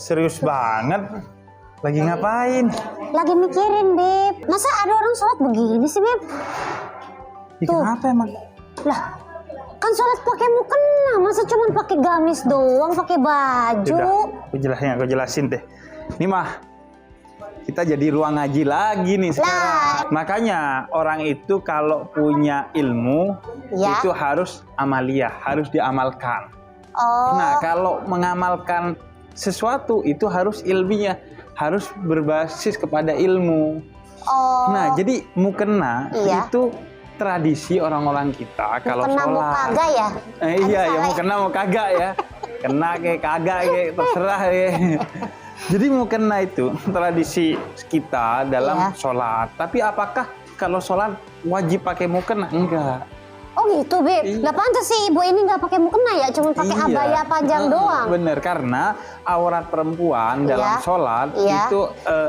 Serius banget. Lagi ngapain? Lagi mikirin, Beb. Masa ada orang sholat begini sih, Beb? Kenapa emang? Lah, kan sholat pakai mukena, masa cuma pakai gamis doang, pakai baju? Udah, aku jelasin deh. Nih mah, kita jadi ruang ngaji lagi nih sekarang. Makanya orang itu kalau punya ilmu Ya. itu harus amaliyah, harus diamalkan. Oh, Nah, kalau mengamalkan sesuatu itu harus ilmiah, harus berbasis kepada ilmu. oh. Nah, jadi mukena Iya. itu tradisi orang-orang kita kalau Mukena mau sholat. kagak ya? Iya, Ada ya salah mukena mau kagak ya. Kena kayak kagak kayak terserah ya. Jadi mukena itu tradisi kita dalam Iya. sholat. Tapi apakah kalau sholat wajib pakai mukena? Enggak. Oh gitu, Beb. Iya. Lah pantas sih ibu ini nggak pakai mukena ya, cuma pakai abaya panjang doang. Bener, karena aurat perempuan dalam Iya. sholat Iya. itu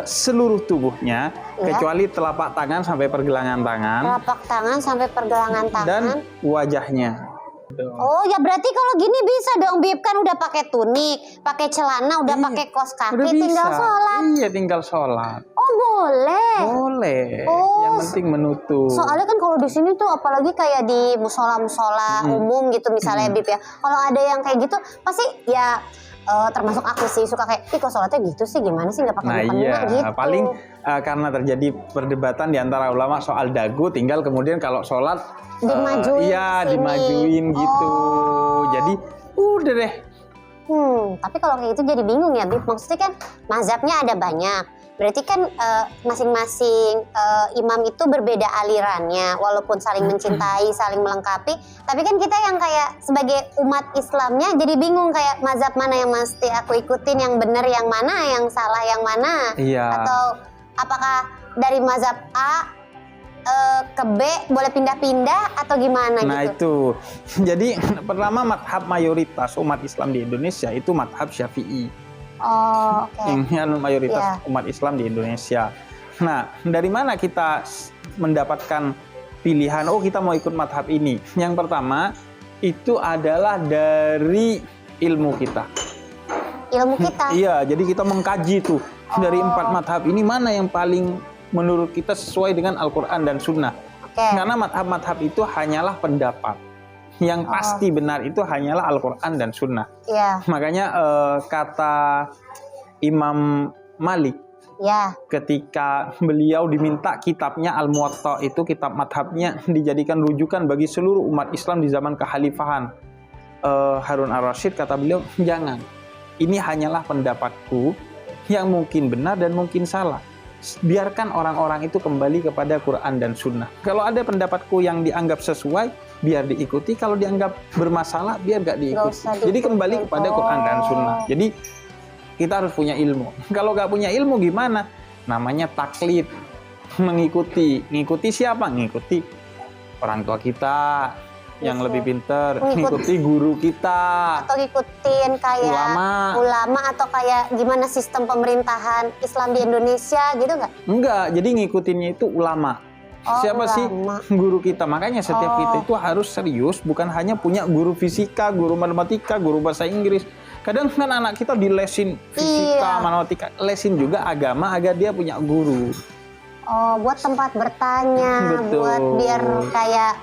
seluruh tubuhnya Iya. kecuali telapak tangan sampai pergelangan tangan Telapak tangan sampai pergelangan tangan. dan wajahnya. Oh ya berarti kalau gini bisa dong, Beb, kan udah pakai tunik, pakai celana, udah Iya, pakai kaos udah kaki, tinggal bisa. sholat. Iya, tinggal sholat. Oh boleh. Boleh. Oh, Yang penting menutup. Soalnya kan kalau di sini tuh apalagi kayak di musola-musola umum gitu misalnya, Bib ya. Kalau ada yang kayak gitu pasti ya termasuk aku sih suka kayak, ih kok sholatnya gitu sih, gimana sih nggak pakai Nah mukena iya, gitu. paling karena terjadi perdebatan di antara ulama soal dagu, tinggal kemudian kalau sholat Dimajuin iya kesini. dimajuin gitu. Oh. Jadi udah deh. Tapi kalau kayak gitu jadi bingung ya, Bib. Maksudnya kan mazhabnya ada banyak. Berarti kan masing-masing imam itu berbeda alirannya, walaupun saling mencintai, saling melengkapi. Tapi kan kita yang kayak sebagai umat Islamnya jadi bingung kayak mazhab mana yang mesti aku ikutin, yang benar yang mana, yang salah yang mana. Iya. Atau apakah dari mazhab A ke B boleh pindah-pindah atau gimana Nah gitu? itu. Jadi pertama madhab mayoritas umat Islam di Indonesia itu madhab Syafi'i. Oh, oke. Yang mayoritas Iya. umat Islam di Indonesia. Nah, dari mana kita mendapatkan pilihan, oh kita mau ikut madhab ini? Yang pertama, itu adalah dari ilmu kita. Ilmu kita. Iya, jadi kita mengkaji tuh, dari 4 madhab ini mana yang paling menurut kita sesuai dengan Al-Quran dan Sunnah. Oke. Karena madhab-madhab itu hanyalah pendapat. Yang pasti benar itu hanyalah Al-Quran dan Sunnah. Iya. Makanya kata Imam Malik Ya. ketika beliau diminta kitabnya Al-Muwatta, itu kitab madhabnya dijadikan rujukan bagi seluruh umat Islam di zaman kekhalifahan Harun ar-Rasyid, kata beliau, jangan, ini hanyalah pendapatku yang mungkin benar dan mungkin salah. Biarkan orang-orang itu kembali kepada Quran dan Sunnah. Kalau ada pendapatku yang dianggap sesuai, biar diikuti. Kalau dianggap bermasalah, biar gak diikuti. Jadi kembali kepada Quran dan Sunnah. Jadi kita harus punya ilmu. Kalau gak punya ilmu gimana? Namanya taklid. Mengikuti. Ngikuti siapa? Ngikuti orang tua kita yang lebih pinter. Ngikuti guru kita. Atau ngikutin kayak ulama atau kayak gimana sistem pemerintahan Islam di Indonesia gitu nggak? Enggak, jadi ngikutinnya itu ulama. Siapa ulama. sih guru kita? Makanya setiap kita itu harus serius, bukan hanya punya guru fisika, guru matematika, guru bahasa Inggris. Kadang kan anak kita dilesin fisika, matematika, lesin juga agama agar dia punya guru. Oh, buat tempat bertanya, Betul. buat biar kayak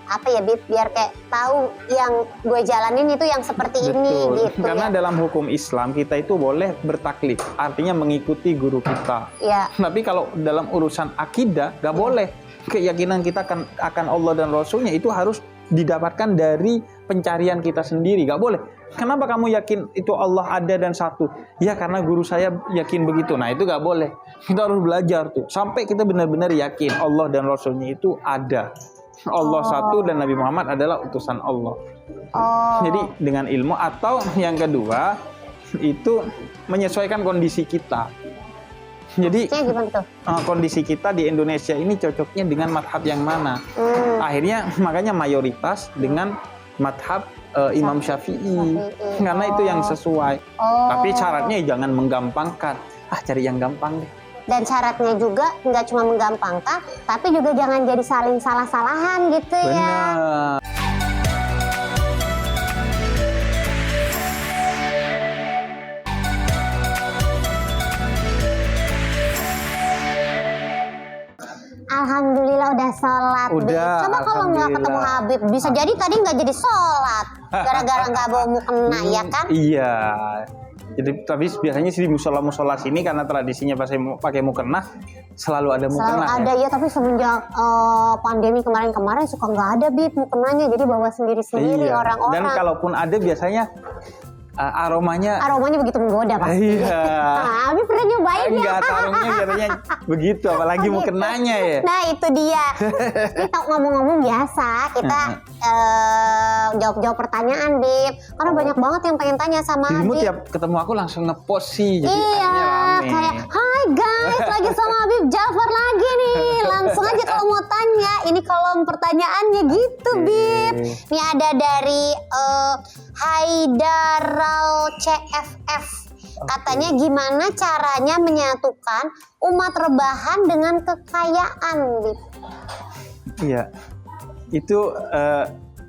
apa ya, Bib? Biar kayak tahu yang gue jalanin itu yang seperti ini gitu. Karena ya. dalam hukum Islam kita itu boleh bertaklid, artinya mengikuti guru kita. Ya. Tapi kalau dalam urusan akidah gak boleh. Keyakinan kita akan Allah dan Rasulnya itu harus didapatkan dari pencarian kita sendiri, gak boleh. Kenapa kamu yakin itu Allah ada dan satu? Ya karena guru saya yakin begitu. Nah itu gak boleh. Kita harus belajar tuh sampai kita benar-benar yakin Allah dan Rasulnya itu ada. Allah satu dan Nabi Muhammad adalah utusan Allah. Jadi dengan ilmu, atau yang kedua itu menyesuaikan kondisi kita. Jadi kondisi kita di Indonesia ini cocoknya dengan madhab yang mana? Akhirnya makanya mayoritas dengan madhab Imam Syafi'i, karena itu yang sesuai. Tapi syaratnya jangan menggampangkan. Cari yang gampang deh. Dan syaratnya juga nggak cuma menggampangkan, tapi juga jangan jadi saling salah-salahan gitu ya. Benar. Alhamdulillah udah sholat. Bib. Udah, Coba kalau nggak ketemu alhamdulillah. Habib, bisa jadi tadi nggak jadi sholat gara-gara nggak bawa mukena, ya kan? Iya. Jadi tapi biasanya sih di musola sini karena tradisinya pakai mukena selalu ada Selalu mukena. ada ya, tapi semenjak pandemi kemarin suka nggak ada Bib mukenanya, jadi bawa sendiri-sendiri Iya. orang-orang. Dan kalaupun ada biasanya aromanya begitu menggoda pasti. iya. Nah, Habib pernah nyobain ya? Enggak, tarungnya biasanya begitu, apalagi mukenanya ya. Nah itu dia. Kita ngomong-ngomong biasa, kita jawab-jawab pertanyaan Bib. Karena banyak banget yang pengen tanya sama Dirimu Habib. tiap ketemu aku langsung ngepost sih, jadi Iya, akhirnya kayak rame. hai guys, lagi sama Habib Jafar lagi nih. Langsung aja kalau mau tanya, ini kolom pertanyaannya gitu, Bib. Ini ada dari Haidaral CFF. Katanya gimana caranya menyatukan umat rebahan dengan kekayaan, Bib? Iya, itu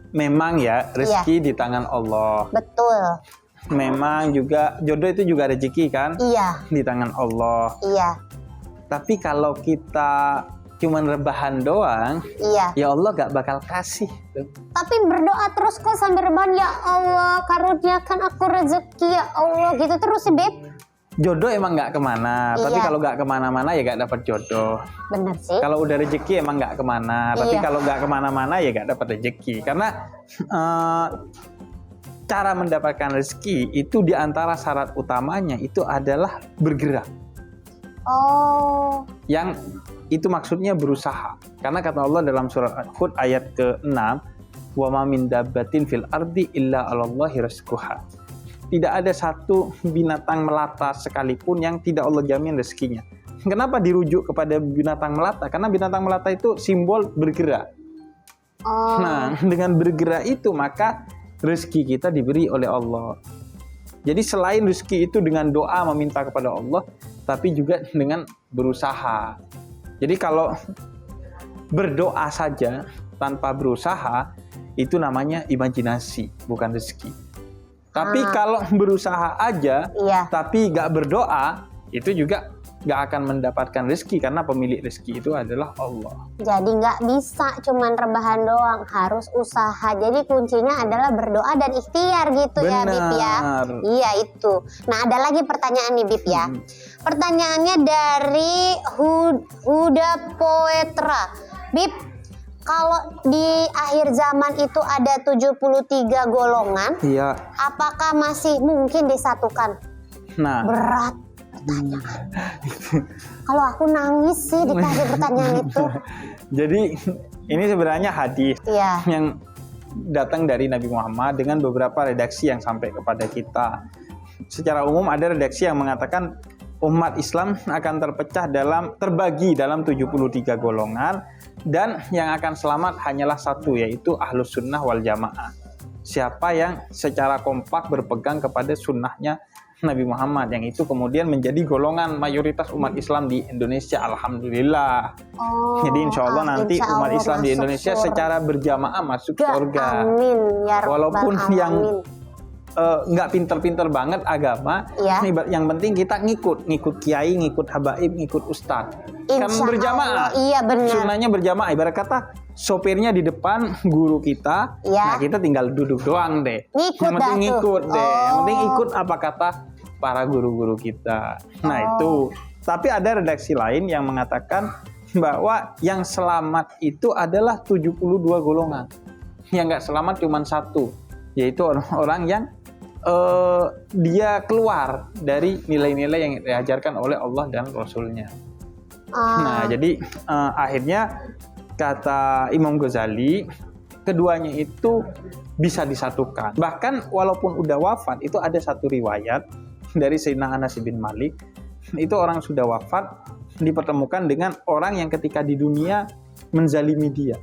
memang ya rezeki di tangan Allah. Betul. Memang juga jodoh itu juga rezeki kan Iya, di tangan Allah. iya, Tapi kalau kita cuman rebahan doang, iya. ya Allah gak bakal kasih. Tapi berdoa terus kok sambil rebahan, ya Allah karuniakan aku rezeki ya Allah, gitu terus sih Beb. Jodoh emang gak kemana, tapi Iya. kalau gak kemana-mana ya gak dapat jodoh. Bener sih. Kalau udah rezeki emang gak kemana, tapi Iya. kalau gak kemana-mana ya gak dapat rezeki. Karena cara mendapatkan rezeki itu diantara syarat utamanya itu adalah bergerak. Oh, Yang itu maksudnya berusaha. Karena kata Allah dalam surat Hud ayat ke-6, wa ma min dabbatin fil ardi illa 'alallahi rizquha. Tidak ada satu binatang melata sekalipun yang tidak Allah jamin rezekinya. Kenapa dirujuk kepada binatang melata? Karena binatang melata itu simbol bergerak. oh. Nah, dengan bergerak itu maka rezeki kita diberi oleh Allah. Jadi selain rezeki itu dengan doa meminta kepada Allah, tapi juga dengan berusaha. Jadi kalau berdoa saja tanpa berusaha, itu namanya imajinasi, bukan rezeki. Tapi kalau berusaha aja, Iya. tapi gak berdoa, itu juga gak akan mendapatkan rezeki, karena pemilik rezeki itu adalah Allah. Jadi nggak bisa cuman rebahan doang, harus usaha. Jadi kuncinya adalah berdoa dan ikhtiar gitu ya Bib ya. Benar. Iya itu. Nah ada lagi pertanyaan nih Bib ya. Pertanyaannya dari Huda Poetra. Bib, kalau di akhir zaman itu ada 73 golongan, Iya. apakah masih mungkin disatukan? Nah, Berat. Kalau aku nangis sih dikasih pertanyaan itu. jadi ini sebenarnya hadis Iya. yang datang dari Nabi Muhammad dengan beberapa redaksi yang sampai kepada kita. Secara umum ada redaksi yang mengatakan umat Islam akan terbagi dalam 73 golongan, dan yang akan selamat hanyalah satu, yaitu Ahlus Sunnah wal Jamaah. Siapa yang secara kompak berpegang kepada sunnahnya Nabi Muhammad, yang itu kemudian menjadi golongan mayoritas umat Islam di Indonesia, alhamdulillah. Oh, Jadi insya Allah nanti insya umat Allah Islam di masuk Indonesia surga. secara berjamaah masuk surga. Amin ya rabbal Walaupun yang alamin. nggak pinter-pinter banget agama, Iya. yang penting kita ngikut kiai, ngikut habaib, ngikut ustadz. Kan Insya berjamaah. Allah, iya benar. Sunnahnya berjamaah. Ibarat kata sopirnya di depan guru kita, Iya. nah kita tinggal duduk doang deh. Ngikut yang penting dah tuh. ngikut deh. Yang penting Oh. ikut apa kata para guru-guru kita. Nah Oh. itu. Tapi ada redaksi lain yang mengatakan bahwa yang selamat itu adalah 72 golongan. Yang nggak selamat cuma satu, yaitu orang-orang yang dia keluar dari nilai-nilai yang diajarkan oleh Allah dan Rasulnya. Nah, jadi akhirnya kata Imam Ghazali, keduanya itu bisa disatukan. Bahkan walaupun udah wafat, itu ada satu riwayat dari Sayyidina Anas bin Malik. Itu orang sudah wafat dipertemukan dengan orang yang ketika di dunia menzalimi dia.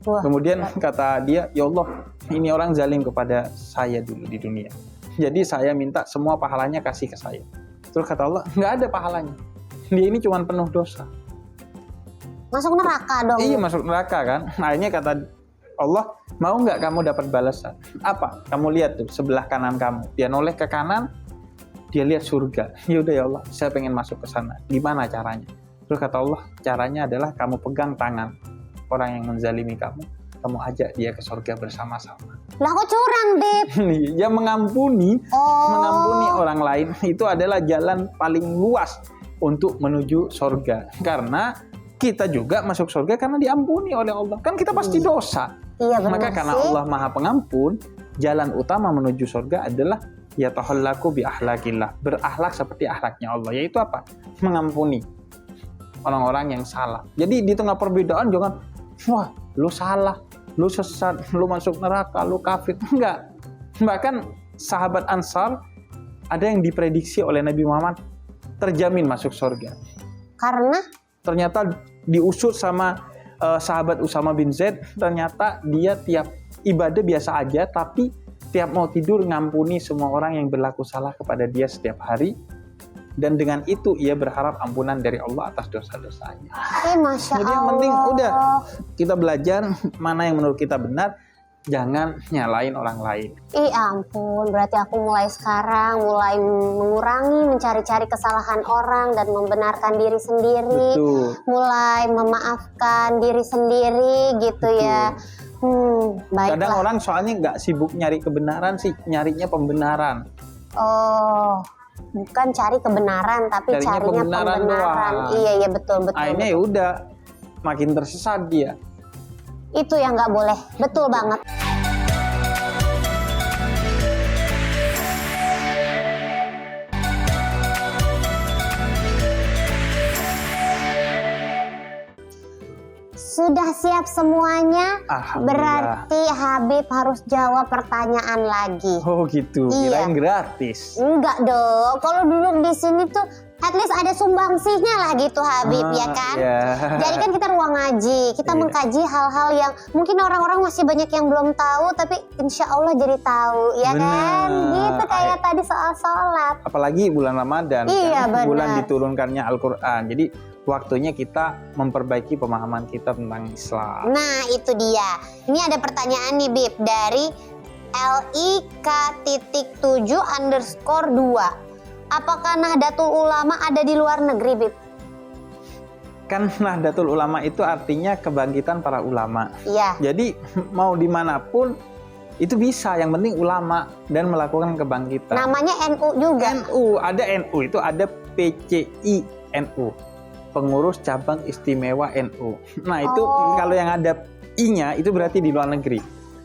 Wah, Kemudian kata dia, ya Allah, ini orang zalim kepada saya dulu di dunia. Jadi saya minta semua pahalanya kasih ke saya. Terus kata Allah, nggak ada pahalanya. Dia ini cuma penuh dosa. masuk neraka dong. Iya, masuk neraka kan. Akhirnya kata Allah, mau nggak kamu dapat balasan? Apa? Kamu lihat tuh sebelah kanan kamu. Dia noleh ke kanan, dia lihat surga. Ya udah ya Allah, saya pengen masuk ke sana. Gimana caranya? Terus kata Allah, caranya adalah kamu pegang tangan orang yang menzalimi kamu ajak dia ke surga bersama-sama. Lah kok curang, Beb? Ya mengampuni Oh. orang lain itu adalah jalan paling luas untuk menuju surga. Karena kita juga masuk surga karena diampuni oleh Allah. Kan kita pasti dosa. Iya benar Maka karena sih. Allah Maha Pengampun, jalan utama menuju surga adalah yatahallaku bi akhlaqillah, berakhlak seperti akhlaknya Allah, yaitu apa? Mengampuni orang-orang yang salah. Jadi di tengah perbedaan jangan, wah lu salah, lu sesat, lu masuk neraka, lu kafir. Enggak. Bahkan sahabat Ansar ada yang diprediksi oleh Nabi Muhammad terjamin masuk surga. Karena Ternyata diusut sama sahabat Usama bin Zaid, ternyata dia tiap ibadah biasa aja, tapi tiap mau tidur ngampuni semua orang yang berlaku salah kepada dia setiap hari. Dan dengan itu ia berharap ampunan dari Allah atas dosa-dosanya. Masya Jadi yang Allah. penting udah kita belajar mana yang menurut kita benar, jangan nyalain orang lain. Ih ampun, berarti aku mulai sekarang mulai mengurangi mencari-cari kesalahan orang dan membenarkan diri sendiri. Betul. Mulai memaafkan diri sendiri gitu ya. Baiklah. Kadang orang soalnya nggak sibuk nyari kebenaran sih, nyarinya pembenaran. Oh, bukan cari kebenaran tapi Carinya carinya pembenaran pembenaran. doang. Iya betul. Akhirnya ya udah makin tersesat dia. Itu yang nggak boleh. Betul banget. Sudah siap semuanya? Alhamdulillah. Berarti Habib harus jawab pertanyaan lagi. Oh gitu, Iya. kirain gratis. Enggak dong. Kalau duduk di sini tuh at least ada sumbangsihnya lah gitu Habib ya kan? Iya. Jadi kan kita ruang ngaji, kita Iya. mengkaji hal-hal yang mungkin orang-orang masih banyak yang belum tahu, tapi insya Allah jadi tahu, ya kan? Benar. Gitu kayak tadi soal sholat. Apalagi bulan Ramadan, Iya, kan? Bulan benar. diturunkannya Al-Quran. Jadi waktunya kita memperbaiki pemahaman kita tentang Islam. Nah itu dia. Ini ada pertanyaan nih Bib dari LIK.7_2. Apakah Nahdlatul Ulama ada di luar negeri, Bib? Kan Nahdlatul Ulama itu artinya kebangkitan para ulama. Iya. Jadi mau dimanapun itu bisa, yang penting ulama dan melakukan kebangkitan. Namanya NU juga. NU, ada NU, itu ada PCI NU, Pengurus Cabang Istimewa NU. Nah itu Oh. kalau yang ada I-nya itu berarti di luar negeri.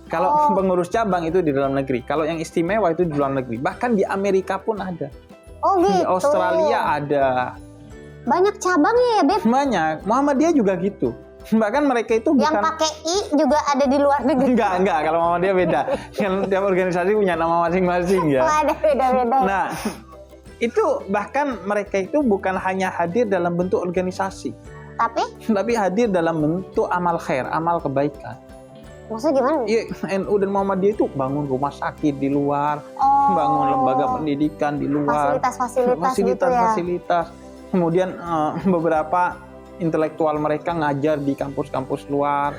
Kalau pengurus cabang itu di dalam negeri. Kalau yang istimewa itu di luar negeri. Bahkan di Amerika pun ada. Oh gitu. Di Australia ada. Banyak cabangnya ya, Beb? Banyak. Muhammadiyah juga gitu. Bahkan mereka itu Yang bukan... pakai I juga ada di luar negeri. Enggak. Kalau Muhammadiyah beda. Kan tiap organisasi punya nama masing-masing ya. Oh, ada beda-beda. Nah, itu bahkan mereka itu bukan hanya hadir dalam bentuk organisasi, tapi hadir dalam bentuk amal khair, amal kebaikan. Maksudnya gimana? Iya, NU dan Muhammadiyah itu bangun rumah sakit di luar, bangun lembaga pendidikan di luar, fasilitas. Kemudian beberapa intelektual mereka ngajar di kampus-kampus luar.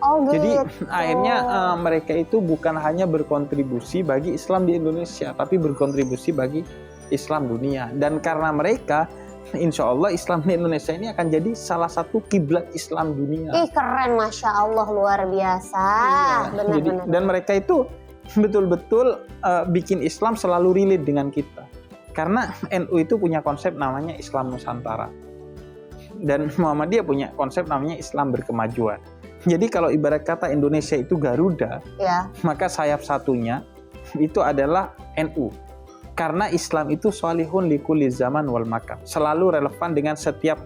Oh, gitu. Jadi akhirnya mereka itu bukan hanya berkontribusi bagi Islam di Indonesia, tapi berkontribusi bagi Islam dunia. Dan karena mereka, insya Allah Islam di Indonesia ini akan jadi salah satu kiblat Islam dunia. Ih keren, Masya Allah, luar biasa. Iya. Benar-benar. Dan mereka itu betul-betul bikin Islam selalu relate dengan kita. Karena NU itu punya konsep namanya Islam Nusantara. Dan Muhammadiyah punya konsep namanya Islam berkemajuan. Jadi kalau ibarat kata Indonesia itu Garuda, Ya. maka sayap satunya itu adalah NU. Karena Islam itu sholihun likulli zaman wal makan, selalu relevan dengan setiap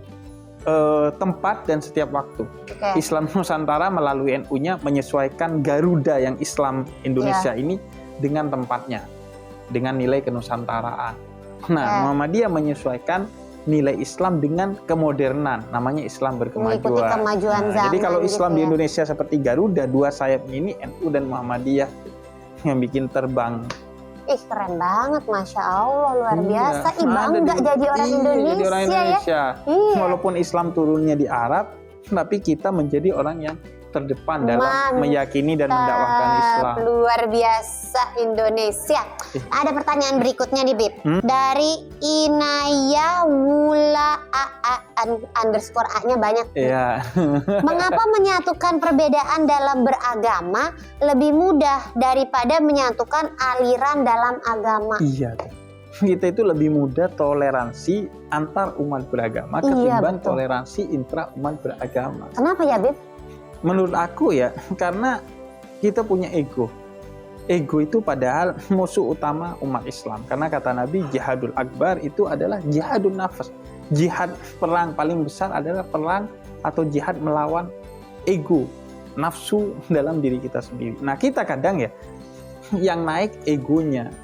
tempat dan setiap waktu. Oke. Islam Nusantara melalui NU-nya menyesuaikan Garuda yang Islam Indonesia ini dengan tempatnya, dengan nilai kenusantaraan. Nah, Muhammadiyah menyesuaikan nilai Islam dengan kemodernan, namanya Islam berkemajuan. Mengikuti kemajuan zaman. Jadi kalau Islam gitu di ya. Indonesia seperti Garuda, dua sayapnya ini NU dan Muhammadiyah yang bikin terbang. Ih keren banget, Masya Allah, luar Iya. biasa. Ih Ada bangga jadi orang Indonesia, jadi orang Indonesia. ya. Iya. Walaupun Islam turunnya di Arab, tapi kita menjadi orang yang terdepan dalam Mantap. meyakini dan mendakwahkan Islam. Luar biasa Indonesia. Ada pertanyaan berikutnya nih, Bib. Dari Inaya Wula underscore A-nya banyak. Iya. Mengapa menyatukan perbedaan dalam beragama lebih mudah daripada menyatukan aliran dalam agama? Iya. Kita itu lebih mudah toleransi antar umat beragama Iya, ketimbang betul. toleransi intra umat beragama. Kenapa ya, Bib? Menurut aku ya, karena kita punya ego. Ego itu padahal musuh utama umat Islam. Karena kata Nabi, jihadul akbar itu adalah jihadun nafas. Jihad perang paling besar adalah perang atau jihad melawan ego, nafsu dalam diri kita sendiri. Nah kita kadang ya, yang naik egonya.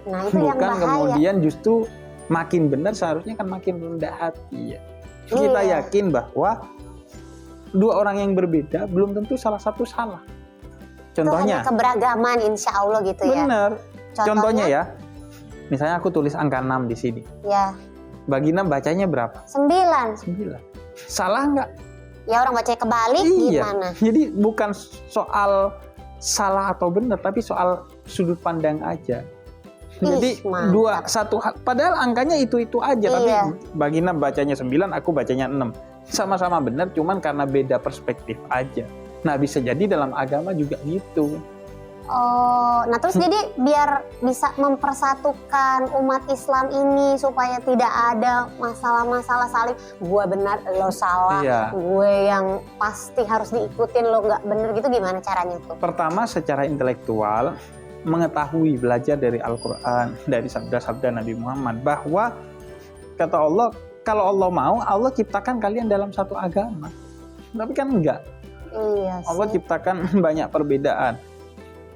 Nah, itu yang Bukan bahaya. kemudian justru makin benar seharusnya kan makin rendah hati ya. Kita Iya. yakin bahwa dua orang yang berbeda belum tentu salah satu salah. Itu Contohnya, hanya keberagaman insya Allah gitu ya. benar. Contohnya ya, misalnya aku tulis angka 6 di sini. Ya, Bagi 6 bacanya berapa? 9. 9. Salah nggak? Ya orang bacanya kebalik gimana? Jadi bukan soal salah atau benar, tapi soal sudut pandang aja. Jadi Mantap. satu hal, padahal angkanya itu aja, tapi Iya. bagi 6 bacanya 9, aku bacanya 6. Sama-sama benar, cuman karena beda perspektif aja. Nah bisa jadi dalam agama juga gitu. Oh, nah terus jadi biar bisa mempersatukan umat Islam ini supaya tidak ada masalah-masalah saling gue benar lo salah, Iya. gue yang pasti harus diikutin lo nggak bener gitu, gimana caranya tuh? Pertama secara intelektual, mengetahui belajar dari Al-Quran, dari sabda-sabda Nabi Muhammad, bahwa kata Allah, kalau Allah mau, Allah ciptakan kalian dalam satu agama. Tapi kan enggak. Iya sih. Allah ciptakan banyak perbedaan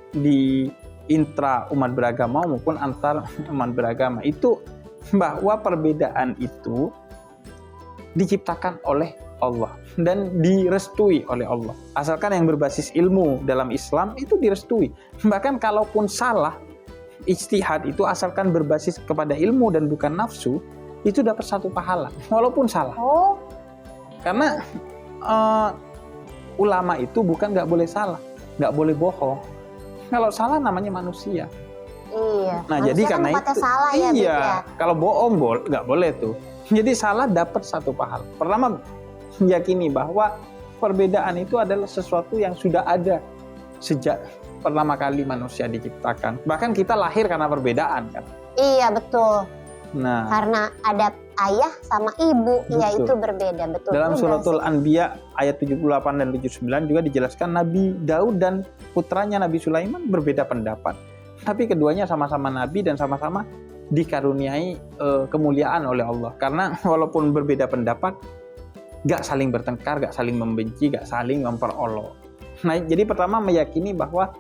di intra umat beragama maupun antar umat beragama. Itu bahwa perbedaan itu diciptakan oleh Allah dan direstui oleh Allah. Asalkan yang berbasis ilmu dalam Islam itu direstui. Bahkan kalaupun salah, ijtihad itu asalkan berbasis kepada ilmu dan bukan nafsu, itu dapat satu pahala walaupun salah. Oh, Karena ulama itu bukan nggak boleh salah, nggak boleh bohong. Kalau salah namanya manusia. iya. Nah Manusia jadi kan karena tempatnya itu, salah ya, Bib, iya. ya. Kalau bohong nggak boleh tuh. Jadi salah dapat satu pahala. Pertama meyakini bahwa perbedaan itu adalah sesuatu yang sudah ada sejak pertama kali manusia diciptakan. Bahkan kita lahir karena perbedaan kan. Iya betul. Nah Karena ada ayah sama ibu, ya Betul. itu berbeda, betul. dalam juga suratul sih. Anbiya ayat 78 dan 79 juga dijelaskan Nabi Daud dan putranya Nabi Sulaiman berbeda pendapat. Tapi keduanya sama-sama nabi dan sama-sama dikaruniai kemuliaan oleh Allah. Karena walaupun berbeda pendapat, gak saling bertengkar, gak saling membenci, gak saling memperolok. Nah, jadi pertama meyakini bahwa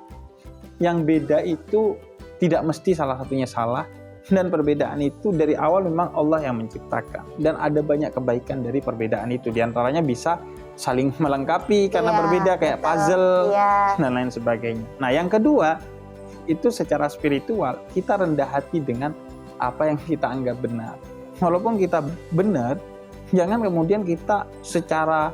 yang beda itu tidak mesti salah satunya salah, dan perbedaan itu dari awal memang Allah yang menciptakan, dan ada banyak kebaikan dari perbedaan itu. Di antaranya bisa saling melengkapi karena Iya, berbeda, kayak betul. puzzle Iya. dan lain sebagainya. Nah, yang kedua itu secara spiritual kita rendah hati dengan apa yang kita anggap benar. Walaupun kita benar, jangan kemudian kita secara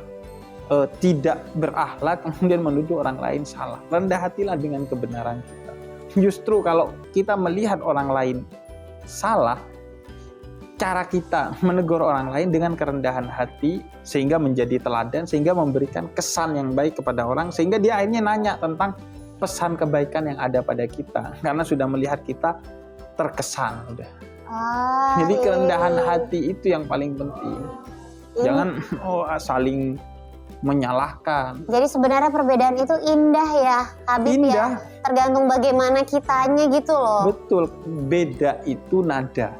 tidak berakhlak kemudian menuduh orang lain salah. Rendah hatilah dengan kebenaran kita. Justru kalau kita melihat orang lain salah, cara kita menegur orang lain dengan kerendahan hati sehingga menjadi teladan, sehingga memberikan kesan yang baik kepada orang, sehingga dia akhirnya nanya tentang pesan kebaikan yang ada pada kita karena sudah melihat kita terkesan udah. Jadi kerendahan hati itu yang paling penting. Jangan saling menyalahkan. Jadi sebenarnya perbedaan itu indah ya, Habib Indah. ya. Tergantung bagaimana kitanya gitu loh. Betul, beda itu nada.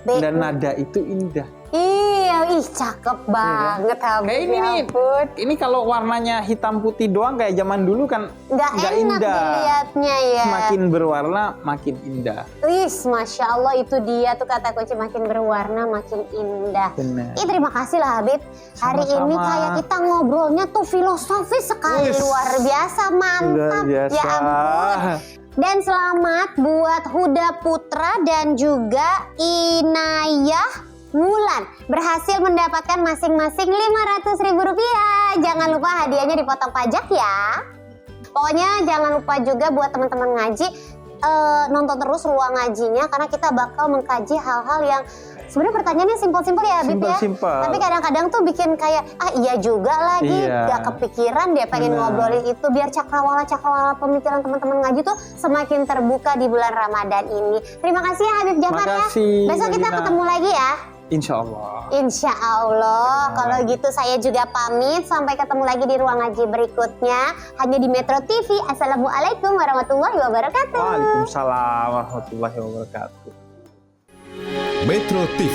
Dan nada itu indah. Iya, ih cakep banget Habib. Kayak ini ya nih. ampun. Ini kalau warnanya hitam putih doang kayak zaman dulu kan Nggak nggak enak indah. dilihatnya ya. Makin berwarna makin indah. Wis, Masya Allah itu dia tuh kata kunci, makin berwarna makin indah. Benar. Terima kasih lah Habib. Hari Sama-sama. ini kayak kita ngobrolnya tuh filosofis sekali, Wis. luar biasa, mantap. Luar biasa. Ya ampun. Dan selamat buat Huda Putra dan juga Inayah Wulan berhasil mendapatkan masing-masing Rp500.000. Jangan lupa hadiahnya dipotong pajak ya. Pokoknya jangan lupa juga buat teman-teman ngaji, nonton terus ruang ngajinya karena kita bakal mengkaji hal-hal yang sebenarnya pertanyaannya simpel-simpel ya Habib ya. Simpel-simpel. Tapi kadang-kadang tuh bikin kayak iya juga lagi, Iya. gak kepikiran deh pengen Benar. ngobrolin itu biar cakrawala pemikiran teman-teman ngaji tuh semakin terbuka di bulan Ramadan ini. Terima kasih ya Habib Jafar ya. Makasih, Besok kita Regina. ketemu lagi ya. Insya Allah. Insya Allah. Kalau gitu saya juga pamit. Sampai ketemu lagi di ruang ngaji berikutnya. Hanya di Metro TV. Assalamualaikum warahmatullahi wabarakatuh. Waalaikumsalam warahmatullahi wabarakatuh. Metro TV,